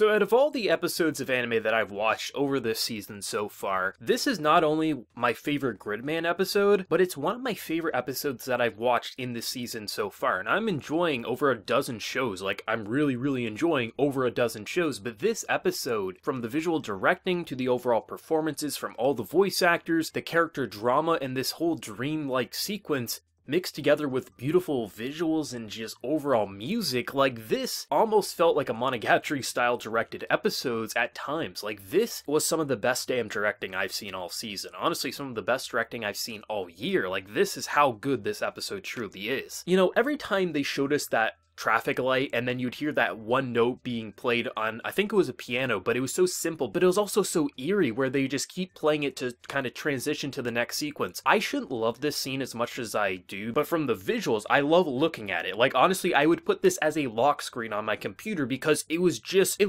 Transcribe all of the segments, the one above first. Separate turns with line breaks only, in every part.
So out of all the episodes of anime that I've watched over this season so far, this is not only my favorite Gridman episode, but it's one of my favorite episodes that I've watched in this season so far. And I'm enjoying over a dozen shows, like I'm really enjoying over a dozen shows, but this episode, from the visual directing to the overall performances from all the voice actors, the character drama, and this whole dream-like sequence, mixed together with beautiful visuals and just overall music, like this almost felt like a Monogatari-style directed episodes at times. Like this was some of the best damn directing I've seen all season. Honestly, some of the best directing I've seen all year. Like this is how good this episode truly is. You know, every time they showed us that traffic light and then you'd hear that one note being played on, I think it was a piano, but it was so simple, but it was also so eerie where they just keep playing it to kind of transition to the next sequence. I shouldn't love this scene as much as I do, but from the visuals, I love looking at it. Like honestly, I would put this as a lock screen on my computer because it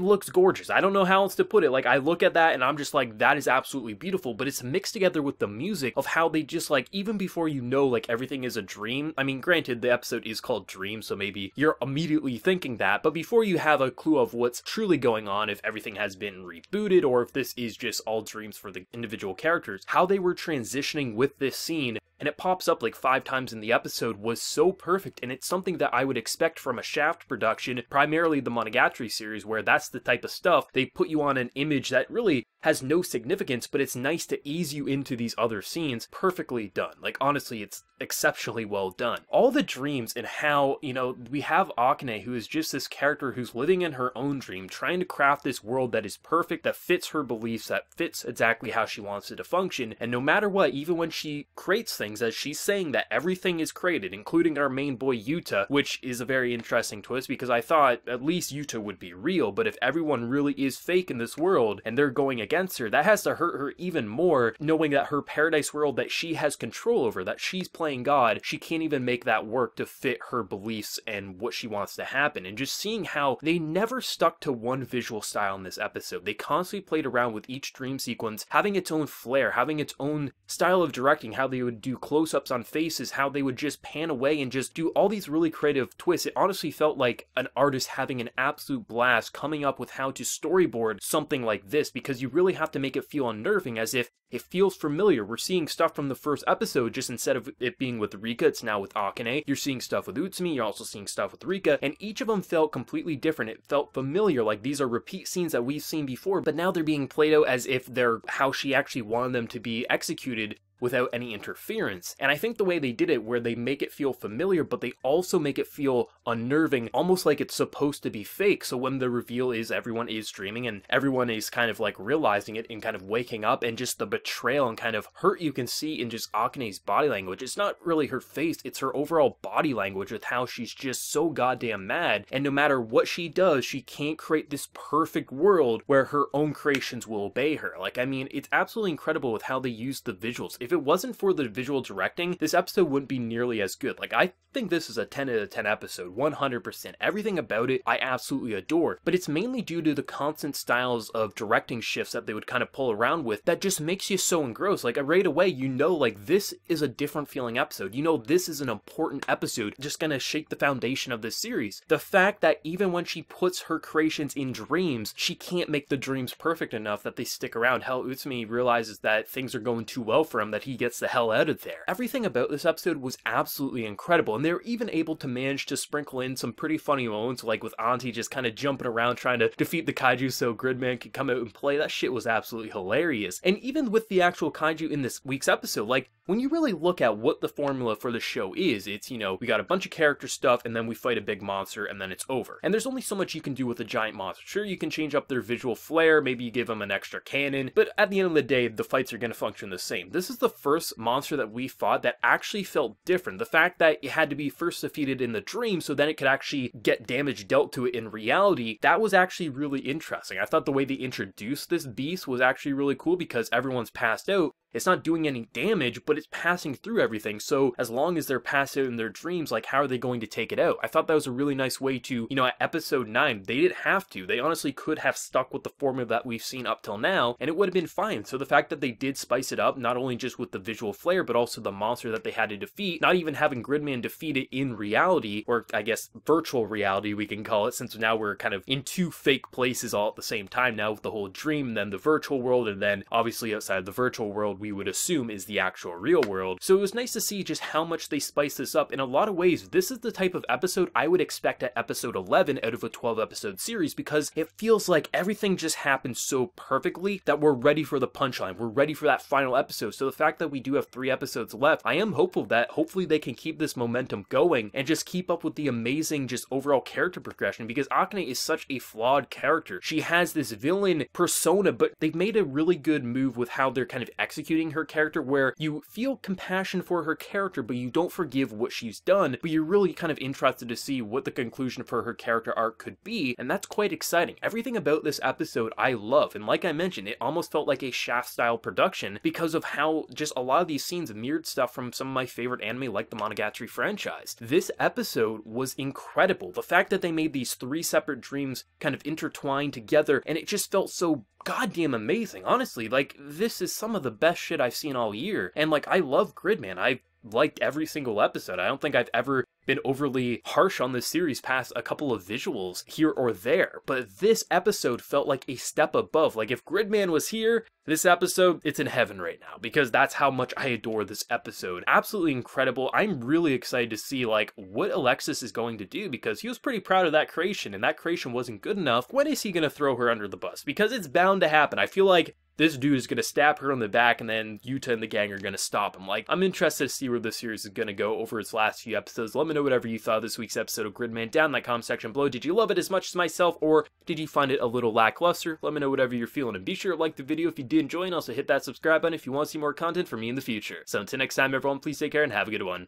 looks gorgeous. I don't know how else to put it. Like I look at that and I'm just like, that is absolutely beautiful, but it's mixed together with the music of how they just like, even before you know like everything is a dream. I mean, granted, the episode is called Dream, so maybe you're immediately thinking that, but before you have a clue of what's truly going on, if everything has been rebooted or if this is just all dreams for the individual characters, how they were transitioning with this scene, and it pops up like 5 times in the episode, was so perfect, and it's something that I would expect from a Shaft production, primarily the Monogatari series, where that's the type of stuff they put you on an image that really has no significance, but it's nice to ease you into these other scenes. Perfectly done. Like honestly, it's exceptionally well done. All the dreams and how, you know, we have Akane, who is just this character who's living in her own dream, trying to craft this world that is perfect, that fits her beliefs, that fits exactly how she wants it to function, and no matter what, even when she creates things, as she's saying that everything is created, including our main boy Yuta, which is a very interesting twist because I thought at least Yuta would be real, but if everyone really is fake in this world and they're going against her, that has to hurt her even more, knowing that her paradise world that she has control over, that she's playing God, she can't even make that work to fit her beliefs and what she wants to happen. And just seeing how they never stuck to one visual style in this episode. They constantly played around with each dream sequence, having its own flair, having its own style of directing, how they would do close-ups on faces, how they would just pan away and just do all these really creative twists. It honestly felt like an artist having an absolute blast coming up with how to storyboard something like this, because you really have to make it feel unnerving, as if it feels familiar. We're seeing stuff from the first episode, just instead of it being with Rika, it's now with Akane. You're seeing stuff with Utsumi, you're also seeing stuff with Rika, and each of them felt completely different. It felt familiar, like these are repeat scenes that we've seen before, but now they're being played out as if they're how she actually wanted them to be executed, without any interference. And I think the way they did it, where they make it feel familiar, but they also make it feel unnerving, almost like it's supposed to be fake. So when the reveal is everyone is dreaming and everyone is kind of like realizing it and kind of waking up, and just the betrayal and kind of hurt you can see in just Akane's body language. It's not really her face, it's her overall body language with how she's just so goddamn mad. And no matter what she does, she can't create this perfect world where her own creations will obey her. Like, I mean, it's absolutely incredible with how they use the visuals. If it wasn't for the visual directing, this episode wouldn't be nearly as good. Like, I think this is a 10 out of 10 episode, 100%. Everything about it, I absolutely adore, but it's mainly due to the constant styles of directing shifts that they would kind of pull around with that just makes you so engrossed. Like, right away, you know, like, this is a different feeling episode. You know, this is an important episode, just gonna shake the foundation of this series. The fact that even when she puts her creations in dreams, she can't make the dreams perfect enough that they stick around. Hell, Utsumi realizes that things are going too well for him, that he gets the hell out of there. Everything about this episode was absolutely incredible, and they were even able to manage to sprinkle in some pretty funny moments, like with Auntie just kind of jumping around trying to defeat the kaiju so Gridman could come out and play. That shit was absolutely hilarious. And even with the actual kaiju in this week's episode, like, when you really look at what the formula for the show is, it's, you know, we got a bunch of character stuff, and then we fight a big monster, and then it's over. And there's only so much you can do with a giant monster. Sure, you can change up their visual flair, maybe you give them an extra cannon, but at the end of the day, the fights are going to function the same. This is the first monster that we fought that actually felt different. The fact that it had to be first defeated in the dream so then it could actually get damage dealt to it in reality, that was actually really interesting. I thought the way they introduced this beast was actually really cool because everyone's passed out, it's not doing any damage, but it's passing through everything. So as long as they're passive in their dreams, like, how are they going to take it out? I thought that was a really nice way to, at episode 9, they didn't have to. They honestly could have stuck with the formula that we've seen up till now, and it would have been fine. So the fact that they did spice it up, not only just with the visual flair, but also the monster that they had to defeat, not even having Gridman defeat it in reality, or I guess virtual reality we can call it, since now we're kind of in two fake places all at the same time now, with the whole dream and then the virtual world, and then obviously outside of the virtual world we would assume is the actual real world. So it was nice to see just how much they spice this up. In a lot of ways, this is the type of episode I would expect at episode 11 out of a 12 episode series, because it feels like everything just happened so perfectly that we're ready for the punchline. We're ready for that final episode. So the fact that we do have 3 episodes left, I am hopeful that hopefully they can keep this momentum going and just keep up with the amazing just overall character progression, because Akane is such a flawed character. She has this villain persona, but they've made a really good move with how they're kind of executing her character, where you feel compassion for her character, but you don't forgive what she's done, but you're really kind of interested to see what the conclusion for her character arc could be, and that's quite exciting. Everything about this episode I love, and like I mentioned, it almost felt like a Shaft-style production because of how just a lot of these scenes mirrored stuff from some of my favorite anime like the Monogatari franchise. This episode was incredible. The fact that they made these 3 separate dreams kind of intertwined together, and it just felt so goddamn amazing. Honestly, like, this is some of the best shit I've seen all year, and like, I love Gridman. I've liked every single episode. I don't think I've ever been overly harsh on this series past a couple of visuals here or there, but this episode felt like a step above. Like, if Gridman was here, this episode, it's in heaven right now, because that's how much I adore this episode. Absolutely incredible. I'm really excited to see, like, what Alexis is going to do, because he was pretty proud of that creation, and that creation wasn't good enough. When is he going to throw her under the bus? Because it's bound to happen. I feel like this dude is going to stab her on the back, and then Yuta and the gang are going to stop him. Like, I'm interested to see where this series is going to go over its last few episodes. Let me know whatever you thought of this week's episode of Gridman down in that comment section below. Did you love it as much as myself, or did you find it a little lackluster? Let me know whatever you're feeling, and be sure to like the video if you did enjoy, and also hit that subscribe button if you want to see more content from me in the future. So until next time, everyone, please take care and have a good one.